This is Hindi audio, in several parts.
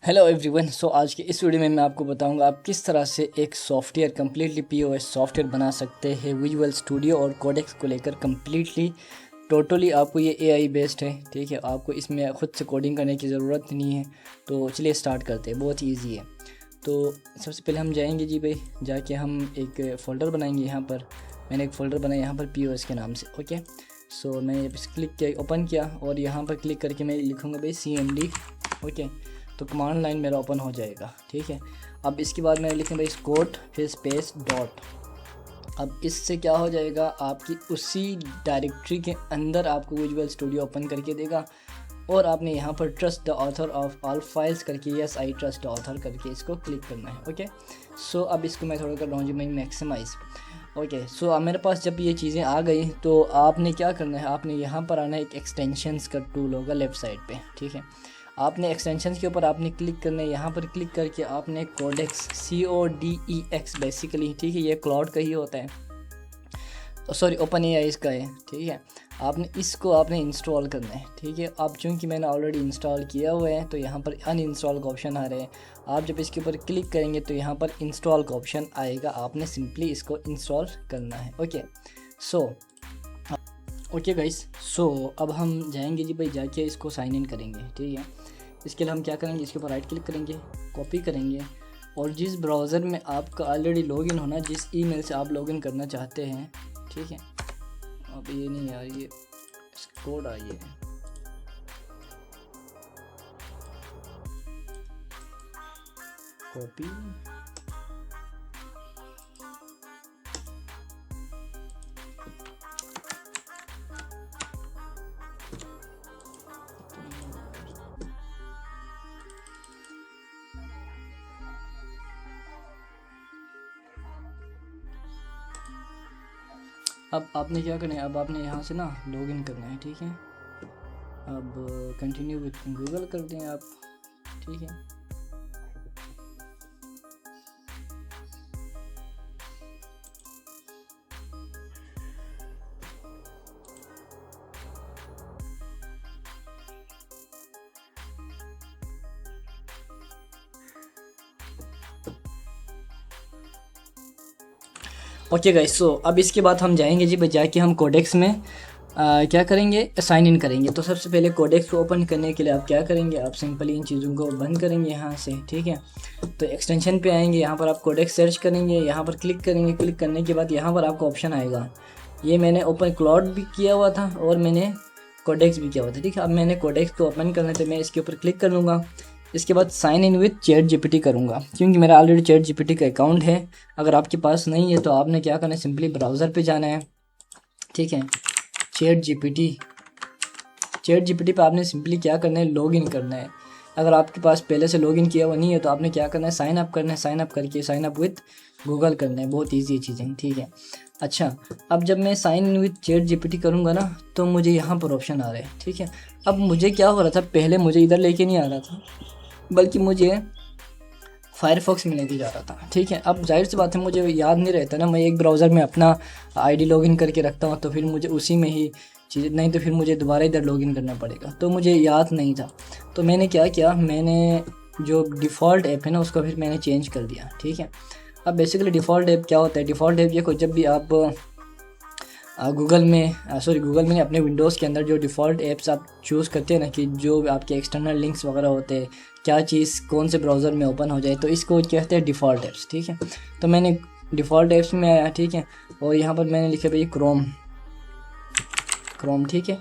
Hello everyone. आज के इस वीडियो में मैं आपको बताऊंगा आप किस तरह से एक सॉफ्टवेयर कम्प्लीटली पीओएस सॉफ्टवेयर बना सकते हैं विजुअल स्टूडियो और कोडेक्स को लेकर कम्प्लीटली टोटली। आपको ये एआई बेस्ड है, ठीक है। आपको इसमें खुद से कोडिंग करने की ज़रूरत नहीं है। तो चलिए स्टार्ट करते हैं, बहुत ही ईजी है। तो सबसे पहले हम जाएंगे जी भाई, जाके हम एक फ़ोल्डर बनाएंगे। यहाँ पर मैंने एक फ़ोल्डर बनाया यहाँ पर पीओएस के नाम से। ओके, मैंने इस क्लिक किया, ओपन किया और यहाँ पर क्लिक करके मैं लिखूँगा भाई CMD। ओके, तो कमांड लाइन मेरा ओपन हो जाएगा, ठीक है। अब इसके बाद मैंने लिखा भाई कोड फिर स्पेस डॉट। अब इससे क्या हो जाएगा, आपकी उसी डायरेक्टरी के अंदर आपको विजुअल स्टूडियो ओपन करके देगा। और आपने यहाँ पर trust the author of all files करके yes I trust the author करके इसको क्लिक करना है। ओके, अब इसको मैं थोड़ा कर रहा हूँ जी मैं मैक्सिमाइज़। ओके, अब मेरे पास जब ये चीज़ें आ गई तो आपने क्या करना है, आपने यहाँ पर आना है। एक एक्सटेंशंस का टूल होगा लेफ़्ट साइड पे, ठीक है। आपने एक्सटेंशंस के ऊपर आपने क्लिक करना है। यहाँ पर क्लिक करके आपने कोडेक्स CODEX बेसिकली, ठीक है, ये क्लाउड का ही होता है, सॉरी ओपन एआई का है, ठीक है। आपने इंस्टॉल करना है, ठीक है। अब चूँकि मैंने ऑलरेडी इंस्टॉल किया हुआ है तो यहाँ पर अनइंस्टॉल का ऑप्शन आ रहा है। आप जब इसके ऊपर क्लिक करेंगे तो यहाँ पर इंस्टॉल का ऑप्शन आएगा, आपने सिंपली इसको इंस्टॉल करना है। ओके गाइस, अब हम जाएंगे जी भाई, जाके इसको साइन इन करेंगे, ठीक है। इसके लिए हम क्या करेंगे, इसके ऊपर राइट क्लिक करेंगे, कॉपी करेंगे और जिस ब्राउज़र में आपका ऑलरेडी लॉगिन होना, जिस ईमेल से आप लॉगिन करना चाहते हैं, ठीक है। अब ये नहीं यार, ये कोड आई है, कॉपी अब आपने क्या करना है, अब आपने यहाँ से ना लॉगिन करना है, ठीक है। अब कंटिन्यू विथ गूगल कर दें आप, ठीक है। ओके गाइस, अब इसके बाद हम जाएंगे जी बजाय कि हम कोडेक्स में क्या करेंगे, साइन इन करेंगे। तो सबसे पहले कोडेक्स को ओपन करने के लिए आप क्या करेंगे, आप सिंपली इन चीज़ों को बंद करेंगे यहाँ से, ठीक है। तो एक्सटेंशन पे आएंगे, यहाँ पर आप कोडेक्स सर्च करेंगे, यहाँ पर क्लिक करेंगे। क्लिक करने के बाद यहाँ पर आपको ऑप्शन आएगा, ये मैंने ओपन क्लाउड भी किया हुआ था और मैंने कोडेक्स भी किया हुआ था, ठीक है। अब मैंने कोडेक्स को ओपन करना है तो मैं इसके ऊपर क्लिक कर लूँगा। इसके बाद साइन इन विथ ChatGPT करूँगा, क्योंकि मेरा ऑलरेडी ChatGPT का अकाउंट है। अगर आपके पास नहीं है तो आपने क्या करना है, सिंपली ब्राउज़र पे जाना है, ठीक है। ChatGPT पे आपने सिंपली क्या करना है, लॉगिन करना है। अगर आपके पास पहले से लॉगिन किया हुआ नहीं है तो आपने क्या करना है, साइन अप करना है। साइन अप करके साइन अप विथ गूगल करना है, बहुत ईजी चीज़ें, ठीक है। अच्छा, अब जब मैं साइन इन विथ ChatGPT करूँगा ना तो मुझे यहाँ पर ऑप्शन आ रहा है, ठीक है। अब मुझे क्या हो रहा था, पहले मुझे इधर लेके नहीं आ रहा था, बल्कि मुझे फायरफॉक्स में लेके जा रहा था, ठीक है। अब जाहिर सी बात है, मुझे याद नहीं रहता ना, मैं एक ब्राउज़र में अपना आईडी लॉगिन करके रखता हूँ तो फिर मुझे उसी में ही चीज़, नहीं तो फिर मुझे दोबारा इधर लॉगिन करना पड़ेगा, तो मुझे याद नहीं था। तो मैंने क्या किया, मैंने जो डिफ़ॉल्ट ऐप है ना उसको फिर मैंने चेंज कर दिया, ठीक है। अब बेसिकली डिफ़ॉल्ट ऐप क्या होता है, डिफ़ॉल्ट ऐप ये जब भी आप गूगल में नहीं, अपने विंडोज़ के अंदर जो डिफ़ॉल्ट ऐप्स आप चूज़ करते हैं ना, कि जो आपके एक्सटर्नल लिंक्स वगैरह होते हैं, क्या चीज़ कौन से ब्राउज़र में ओपन हो जाए, तो इसको कहते हैं डिफ़ॉल्ट ऐप्स, ठीक है। तो मैंने डिफ़ॉल्ट ऐप्स में आया, ठीक है, और यहाँ पर मैंने लिखा भाई क्रोम, ठीक है।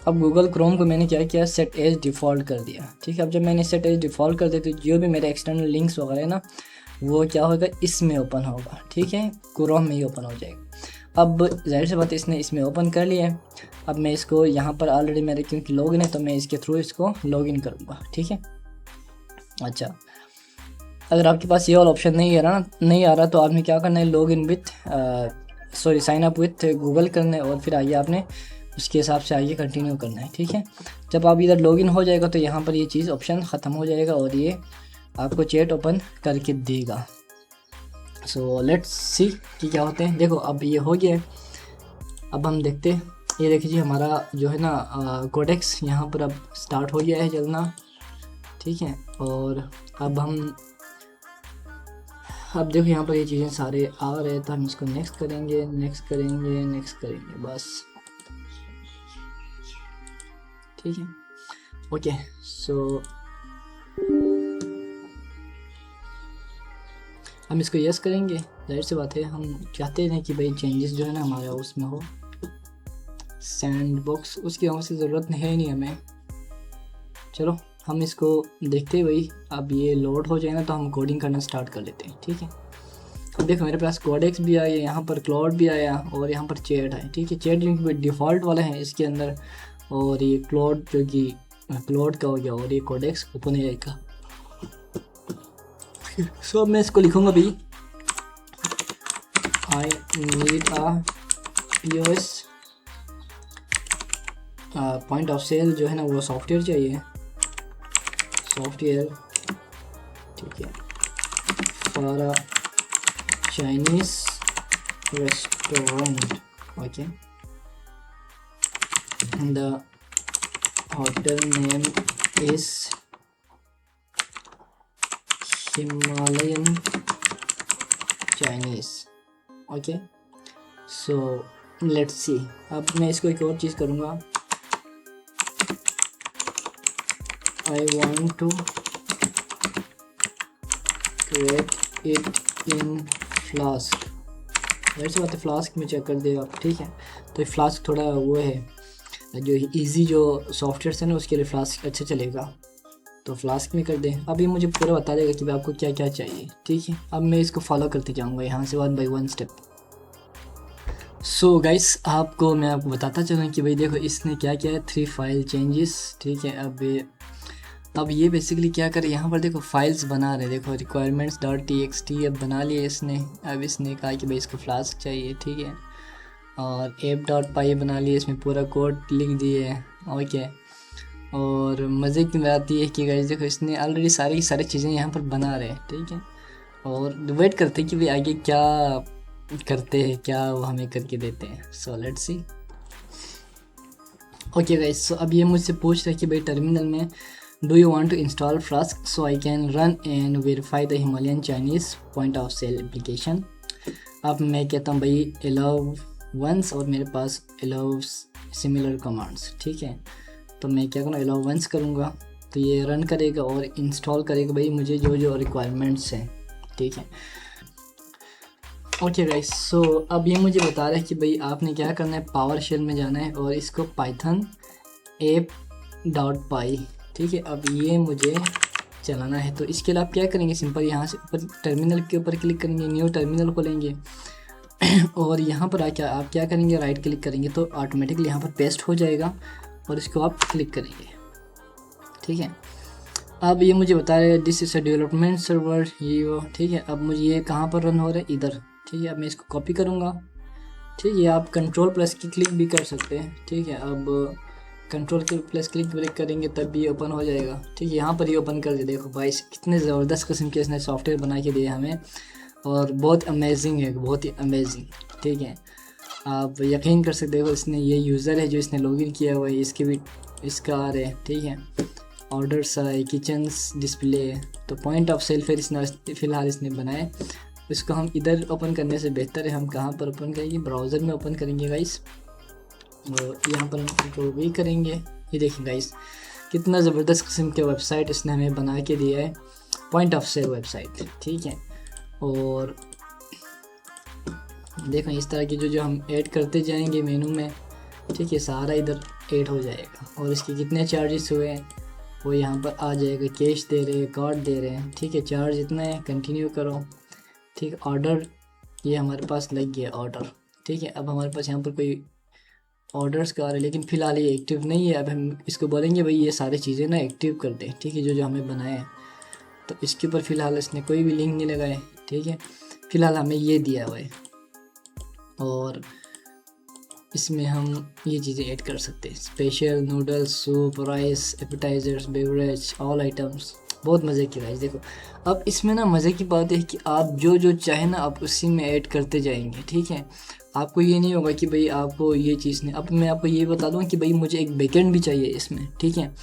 अब गूगल क्रोम को मैंने क्या किया, सेट एज डिफ़ॉल्ट कर दिया, ठीक है। अब जब मैंने सेट एज डिफ़ॉल्ट कर दिया तो जो भी मेरे एक्सटर्नल लिंक्स वगैरह है ना, वो क्या होगा, इसमें ओपन होगा, ठीक है, क्रोम में ही ओपन हो जाएगा। अब जाहिर सी बात है, इसने इसमें ओपन कर लिया है। अब मैं इसको यहाँ पर ऑलरेडी मेरे क्योंकि लॉगिन है तो मैं इसके थ्रू इसको लॉगिन करूँगा, ठीक है। अच्छा, अगर आपके पास ये वाला ऑप्शन नहीं आ रहा तो आपने क्या करना है, login with sign up with Google करना है और फिर आइए आपने उसके हिसाब से आइए कंटिन्यू करना है, ठीक है। जब आप इधर लॉगिन हो जाएगा तो यहाँ पर ये चीज़ ऑप्शन ख़त्म हो जाएगा और ये आपको चैट ओपन करके देगा। लेट्स सी कि क्या होते हैं। देखो अब ये हो गया है। अब हम देखते हैं, ये देखिए हमारा जो है ना कोडेक्स यहाँ पर अब स्टार्ट हो गया है चलना, ठीक है। और अब देखो यहाँ पर ये चीज़ें सारे आ रहे हैं, तो हम इसको नेक्स्ट करेंगे, नेक्स्ट करेंगे, नेक्स्ट करेंगे, बस ठीक है। ओके सो हम इसको यस करेंगे। जाहिर सी बात है, हम चाहते हैं कि भाई चेंजेस जो है ना हमारा उसमें हो। सैंड बॉक्स उसकी वहाँ से ज़रूरत है ही नहीं हमें। चलो हम इसको देखते हैं भाई। अब ये लोड हो जाए ना तो हम कोडिंग करना स्टार्ट कर लेते हैं, ठीक है। अब देखो मेरे पास कोडेक्स भी आया, यहाँ पर क्लाउड भी आया और यहाँ पर चैट है, ठीक है। चैट जो डिफ़ॉल्ट वाला है इसके अंदर, और ये क्लाउड जो कि क्लाउड का हो गया, और ये कोडेक्स ओपन एआई का। सो अब मैं इसको लिखूँगा भाई, I need a POS point of sale जो है ना वो सॉफ्टवेयर चाहिए, सॉफ्टवेयर, ठीक है, for a Chinese restaurant, okay. The hotel name is Himalayan Chinese, okay. So let's see. अब मैं इसको एक और चीज़ करूँगा, I want to create it in Flask। वैसे बात है, फ्लास्क में चेक कर दे आप, ठीक है। तो ये फ्लास्क थोड़ा वो है जो इजी जो सॉफ्टवेयर है ना उसके लिए फ्लास्क अच्छा चलेगा, तो फ्लास्क में कर दें। अब ये मुझे पूरा बता देगा कि भाई आपको क्या क्या चाहिए, ठीक है। अब मैं इसको फॉलो करते जाऊँगा यहाँ से 1 by 1 स्टेप। सो गाइस मैं आपको बताता चलूँ कि भाई देखो इसने क्या किया है, 3 फाइल चेंजेस, ठीक है। अब ये बेसिकली क्या करे, यहाँ पर देखो फाइल्स बना रहे, देखो requirements.txt अब बना लिए इसने। अब इसने कहा कि भाई इसको फ्लास्क चाहिए, ठीक है। और app.py बना लिए, इसमें पूरा कोड लिख दिए, ओके। और मज़े की बात ये है कि गाइस देखो इसने ऑलरेडी सारी चीज़ें यहाँ पर बना रहे हैं, ठीक है। और वेट करते हैं कि भाई आगे क्या करते हैं, क्या वो हमें करके देते हैं। So let's see. Okay guys, so अब ये मुझसे पूछ रहे हैं कि भाई टर्मिनल में do you want to install Flask so I can run and verify the Himalayan Chinese point of sale application। अब मैं कहता हूँ भाई allow once, और मेरे पास allow similar commands, ठीक है। तो मैं क्या करूँ, allow once करूँगा तो ये रन करेगा और इंस्टॉल करेगा भाई मुझे जो जो रिक्वायरमेंट्स हैं, ठीक है। ओके गाइस, सो अब ये मुझे बता रहा है कि भाई आपने क्या करना है, पावर शेल में जाना है और इसको python app.py, ठीक है। अब ये मुझे चलाना है, तो इसके लिए आप क्या करेंगे, सिंपल यहाँ से ऊपर टर्मिनल के ऊपर क्लिक करेंगे, न्यू टर्मिनल खोलेंगे और यहाँ पर आके आप क्या करेंगे, राइट क्लिक करेंगे तो ऑटोमेटिकली यहाँ पर पेस्ट हो जाएगा और इसको आप क्लिक करेंगे, ठीक है। अब ये मुझे बता रहे हैं this is a development server, ये वो, ठीक है। अब मुझे ये कहाँ पर रन हो रहा है, इधर, ठीक है। अब मैं इसको कॉपी करूँगा, ठीक है। आप Ctrl+ की क्लिक भी कर सकते हैं, ठीक है। अब Ctrl+ क्लिक करेंगे तब भी ओपन हो जाएगा, ठीक है। यहाँ पर ही ओपन कर दे। देखो भाई कितने ज़बरदस्त किस्म के इसने सॉफ्टवेयर बना के दिए हमें, और बहुत अमेजिंग है, बहुत ही अमेजिंग, ठीक है। आप यकीन कर सकते हो, इसने ये यूज़र है जो इसने लॉगिन किया हुआ है, इसके भी इसका आ रहे हैं, ठीक है। ऑर्डर्स आए, किचन्स डिस्प्ले, तो पॉइंट ऑफ सेल फिर इसने फ़िलहाल इसने बनाए। इसको हम इधर ओपन करने से बेहतर है हम कहाँ पर ओपन करेंगे, ब्राउज़र में ओपन करेंगे गाइस, और यहाँ पर हम Ctrl+V करेंगे। ये देखिए गाइस कितना ज़बरदस्त किस्म के वेबसाइट इसने हमें बना के दिया है, पॉइंट ऑफ सेल वेबसाइट, ठीक है। और देखो इस तरह की जो हम ऐड करते जाएंगे मेनू में, ठीक है, सारा इधर ऐड हो जाएगा। और इसके कितने चार्जेस हुए हैं वो यहाँ पर आ जाएगा, कैश दे रहे हैं, कार्ड दे रहे हैं, ठीक है। चार्ज इतना है, कंटिन्यू करो, ठीक। ऑर्डर ये हमारे पास लग गया ऑर्डर, ठीक है। अब हमारे पास यहाँ पर कोई ऑर्डर्स का आ रहा है, लेकिन फ़िलहाल ये एक्टिव नहीं है। अब हम इसको बोलेंगे भाई ये सारी चीज़ें ना एक्टिव कर दें, ठीक है, जो जो हमें बनाए हैं। तो इसके ऊपर फ़िलहाल इसने कोई भी लिंक नहीं लगाए, ठीक है। फ़िलहाल हमें ये दिया हुआ है, और इसमें हम ये चीज़ें ऐड कर सकते हैं, special noodles, soup, rice, appetisers, beverage, all items. बहुत मज़े की राइस। देखो अब इसमें ना मज़े की बात है कि आप जो जो चाहे ना आप उसी में ऐड करते जाएंगे, ठीक है। आपको ये नहीं होगा कि भाई आपको ये चीज़ नहीं। अब मैं आपको ये बता दूँ कि भाई मुझे एक बैकएंड भी चाहिए इसमें, ठीक है,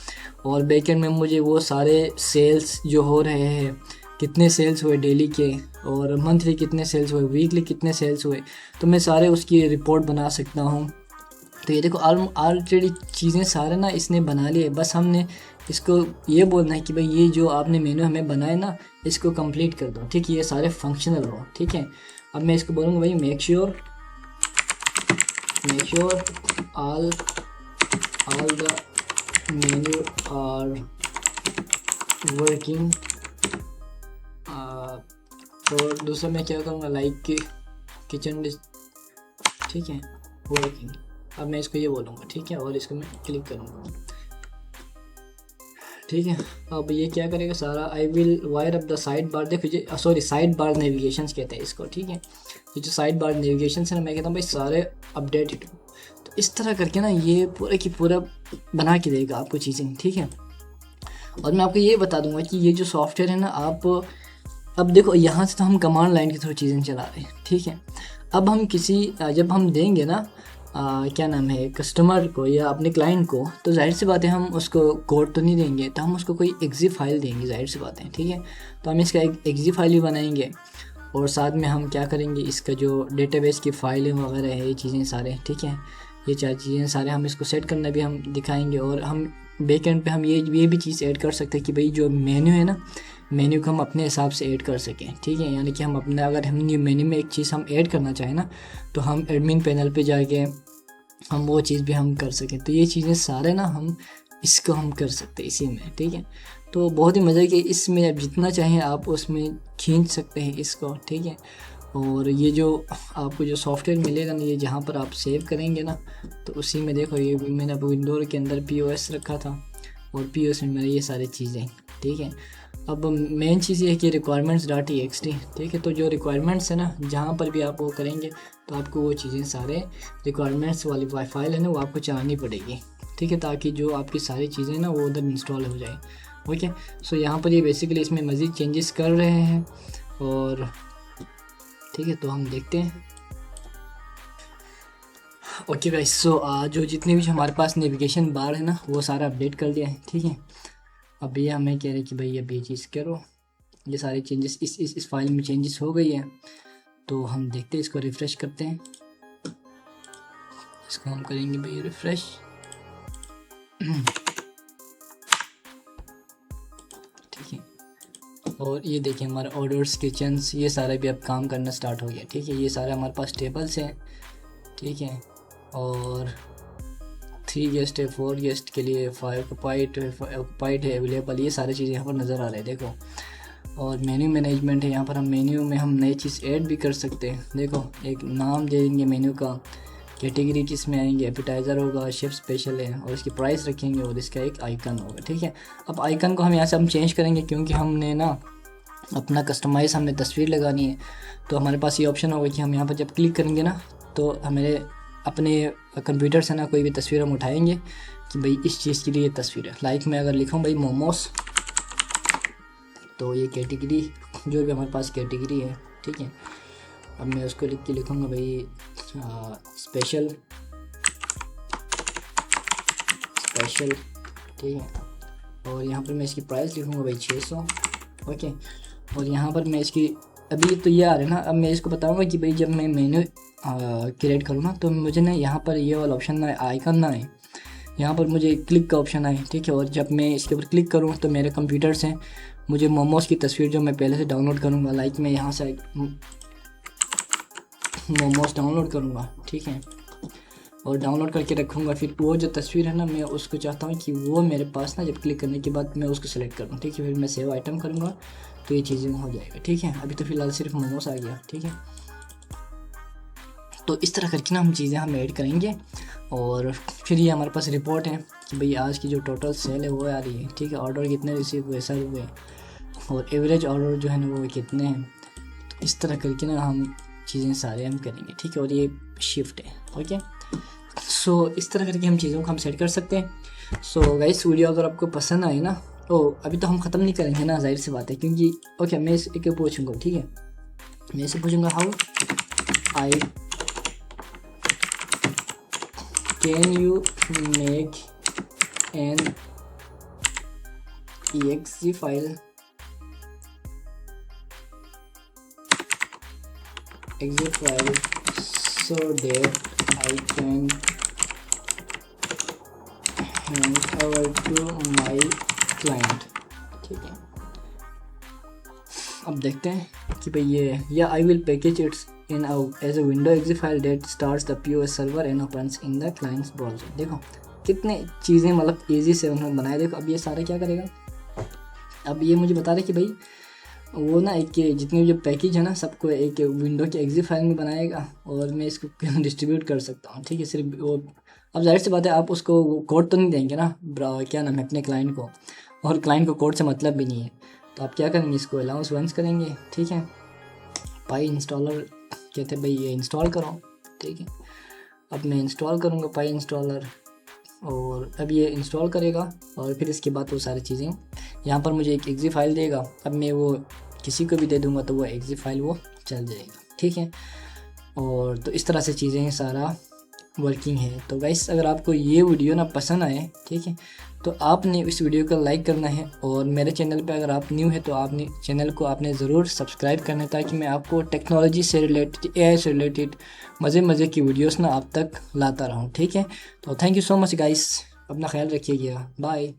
और बैकएंड में मुझे वो सारे सेल्स जो हो रहे हैं, कितने सेल्स हुए डेली के, और मंथली कितने सेल्स हुए, वीकली कितने सेल्स हुए, तो मैं सारे उसकी रिपोर्ट बना सकता हूँ। तो ये देखो ऑलरेडी चीज़ें सारे ना इसने बना लिए, बस हमने इसको ये बोलना है कि भाई ये जो आपने मेनू हमें बनाए ना, इसको कंप्लीट कर दो, ठीक है, ये सारे फंक्शनल हो, ठीक है। अब मैं इसको बोलूँगा भाई make sure all the menu are working, और दूसरा मैं क्या करूँगा, लाइक किचन डिश, ठीक है, वर्किंग। अब मैं इसको ये बोलूँगा, ठीक है, और इसको मैं क्लिक करूँगा, ठीक है। अब ये क्या करेगा सारा, I will wire up the side bar, देखो ये सॉरी साइड बार नेविगेशन कहते हैं इसको, ठीक है, ये जो साइड बार नेविगेशन है ना, मैं कहता हूँ भाई सारे अपडेटेड। तो इस तरह करके ना ये पूरा की पूरा बना के देगा आपको चीज़ें, ठीक है। और मैं आपको ये बता दूंगा कि ये जो सॉफ्टवेयर है ना, आप अब देखो यहाँ से तो हम कमांड लाइन के थ्रू चीज़ें चला रहे हैं, ठीक है। अब हम जब हम देंगे ना क्या नाम है कस्टमर को या अपने क्लाइंट को, तो जाहिर सी बात है हम उसको कोड तो नहीं देंगे, तो हम उसको कोई एक्जी फाइल देंगे, जाहिर सी बात है, ठीक है। तो हम इसका एक एक्जी फाइल भी बनाएंगे, और साथ में हम क्या करेंगे, इसका जो डेटाबेस की फाइलें वगैरह है, ये चीज़ें सारे, ठीक है, ये चार चीज़ें सारे हम इसको सेट करना भी हम दिखाएंगे। और हम बैक एंड पे हम ये भी चीज़ ऐड कर सकते हैं कि भाई जो मेन्यू है ना, मेन्यू को हम अपने हिसाब से ऐड कर सकें, ठीक है, यानी कि हम अपना अगर हम मेन्यू में एक चीज़ हम ऐड करना चाहें ना, तो हम एडमिन पैनल पे जाके हम वो चीज़ भी हम कर सकें। तो ये चीज़ें सारे ना हम इसको हम कर सकते हैं इसी में, ठीक है। तो बहुत ही मज़े कि इसमें आप जितना चाहें आप उसमें खींच सकते हैं इसको, ठीक है। और ये जो आपको जो सॉफ्टवेयर मिलेगा ना, ये जहाँ पर आप सेव करेंगे ना, तो उसी में देखो ये मैंने अब विंडो के अंदर POS रखा था, और POS में मेरे ये सारी चीज़ें, ठीक है। अब मेन चीज़ ये है कि requirements.txt, ठीक है। तो जो रिक्वायरमेंट्स है ना, जहाँ पर भी आप वो करेंगे तो आपको वो चीज़ें सारे रिक्वायरमेंट्स वाली फाइल है ना, वो आपको चलानी पड़ेगी, ठीक है, ताकि जो आपकी सारी चीज़ें ना वो उधर इंस्टॉल हो जाए, ओके। सो यहाँ पर ये बेसिकली इसमें मज़ीद चेंजेस कर रहे हैं, और ठीक है, तो हम देखते हैं। ओके गाइस, सो जो जितने भी हमारे पास नेविगेशन बार है ना, वो सारा अपडेट कर दिया है, ठीक है। अब ये हमें कह रहे हैं कि भाई अब ये चीज़ करो, ये सारे चेंजेस इस फाइल में चेंजेस हो गई है। तो हम देखते हैं, इसको रिफ़्रेश करते हैं, इसको हम करेंगे भाई रिफ़्रेश, ठीक है। और ये देखिए हमारे ऑर्डर्स, किचन्स, ये सारा भी अब काम करना स्टार्ट हो गया, ठीक है। ये सारे हमारे पास टेबल्स हैं, ठीक है। और 3 गेस्ट है, 4 गेस्ट के लिए 5 ऑक्युपाइड है अवेलेबल, ये सारी चीज़ें यहाँ पर नज़र आ रही है, देखो। और मेन्यू मैनेजमेंट है, यहाँ पर हम मेन्यू में हम नई चीज़ ऐड भी कर सकते हैं, देखो एक नाम दे देंगे मेन्यू का, कैटेगरी किस में आएंगे, एपिटाइज़र होगा, शेफ स्पेशल है, और इसकी प्राइस रखेंगे, और इसका एक आइकन होगा, ठीक है। अब आइकन को हम यहाँ से हम चेंज करेंगे, क्योंकि हमने ना अपना कस्टमाइज़ हमने तस्वीर लगानी है। तो हमारे पास ये ऑप्शन होगा कि हम यहाँ पर जब क्लिक करेंगे ना, तो हमें अपने कंप्यूटर से ना कोई भी तस्वीर हम उठाएंगे कि भाई इस चीज़ के लिए तस्वीर है। लाइक मैं अगर लिखूँ भाई मोमोस, तो ये कैटेगरी जो भी हमारे पास कैटेगरी है, ठीक है। अब मैं उसको लिख के लिखूँगा भाई स्पेशल, ठीक है। और यहाँ पर मैं इसकी प्राइस लिखूँगा भाई 600, ओके। और यहाँ पर मैं इसकी अभी तो ये आ रहा है ना, अब मैं इसको बताऊँगा कि भाई जब मैं मेन्यू क्रिएट करूँ ना, तो मुझे ना यहाँ पर ये वाला ऑप्शन ना आइकन ना आए, यहाँ पर मुझे क्लिक का ऑप्शन आए, ठीक है। और जब मैं इसके ऊपर क्लिक करूँ तो मेरे कंप्यूटर से मुझे मोमोस की तस्वीर जो मैं पहले से डाउनलोड करूँगा, लाइक मैं यहाँ से मोमोस डाउनलोड करूँगा, ठीक है, और डाउनलोड करके रखूँगा। फिर वो जो तस्वीर है ना, मैं उसको चाहता हूँ कि वो मेरे पास ना जब क्लिक करने के बाद मैं उसको सेलेक्ट करूँ, ठीक है। फिर मैं सेव आइटम करूँगा, तो ये चीज़ें हो जाएगा, ठीक है। अभी तो फ़िलहाल सिर्फ मोमोस आ गया, ठीक है। तो इस तरह करके ना हम चीज़ें हम ऐड करेंगे, और फिर ये हमारे पास रिपोर्ट है कि भाई आज की जो टोटल सेल है वो आ रही है, ठीक है। ऑर्डर कितने रिसीव हुए, सर हुए, और एवरेज ऑर्डर जो है ना वो कितने हैं। तो इस तरह करके ना हम चीज़ें सारे हम करेंगे, ठीक है। और ये शिफ्ट है, ओके। सो इस तरह करके हम चीज़ों को हम सेट कर सकते हैं। सो गाइस, वीडियो अगर आपको पसंद आए ना, तो अभी तो हम ख़त्म नहीं करेंगे ना, जाहिर सी बात है, क्योंकि ओके मैं एक पूछूंगा, ठीक है। मैं इसे पूछूंगा how I can you make an exe file so that I can hand over to my client। ठीक है, अब देखते हैं कि भाई ये, या I will package its in as a window exe file that starts the POS server and opens in the client's browser। देखो कितने चीज़ें मतलब ईजी से उन्होंने बनाया। देखो अब ये सारा क्या करेगा, अब ये मुझे बता रहे कि भाई वो ना एक जितने जो पैकेज है ना सबको एक विंडो के exe फाइल में बनाएगा और मैं इसको डिस्ट्रीब्यूट कर सकता हूँ। ठीक है, सिर्फ वो, अब जाहिर सी बात है आप उसको कोड तो नहीं देंगे ना, क्या नाम है, अपने क्लाइंट को, और क्लाइंट को कोड से मतलब भी नहीं है। तो आप क्या करेंगे, इसको अलाउंस वंस करेंगे। ठीक है, पाई इंस्टॉलर कहते हैं भाई ये इंस्टॉल करो। ठीक है, अब मैं इंस्टॉल करूँगा पाई इंस्टॉलर, और अब ये इंस्टॉल करेगा और फिर इसके बाद वो सारी चीज़ें यहाँ पर मुझे एक exe फाइल देगा। अब मैं वो किसी को भी दे दूँगा तो वो exe फाइल वो चल जाएगा। ठीक है, और तो इस तरह से चीज़ें सारा वर्किंग है। तो गाइस अगर आपको ये वीडियो ना पसंद आए, ठीक है, तो आपने इस वीडियो को लाइक करना है, और मेरे चैनल पे अगर आप न्यू है तो आपने चैनल को आपने ज़रूर सब्सक्राइब करना है, ताकि मैं आपको टेक्नोलॉजी से रिलेटेड, AI से रिलेटेड मज़े की वीडियोस ना आप तक लाता रहूँ। ठीक है, तो thank you so much guys, अपना ख्याल रखिएगा, बाय।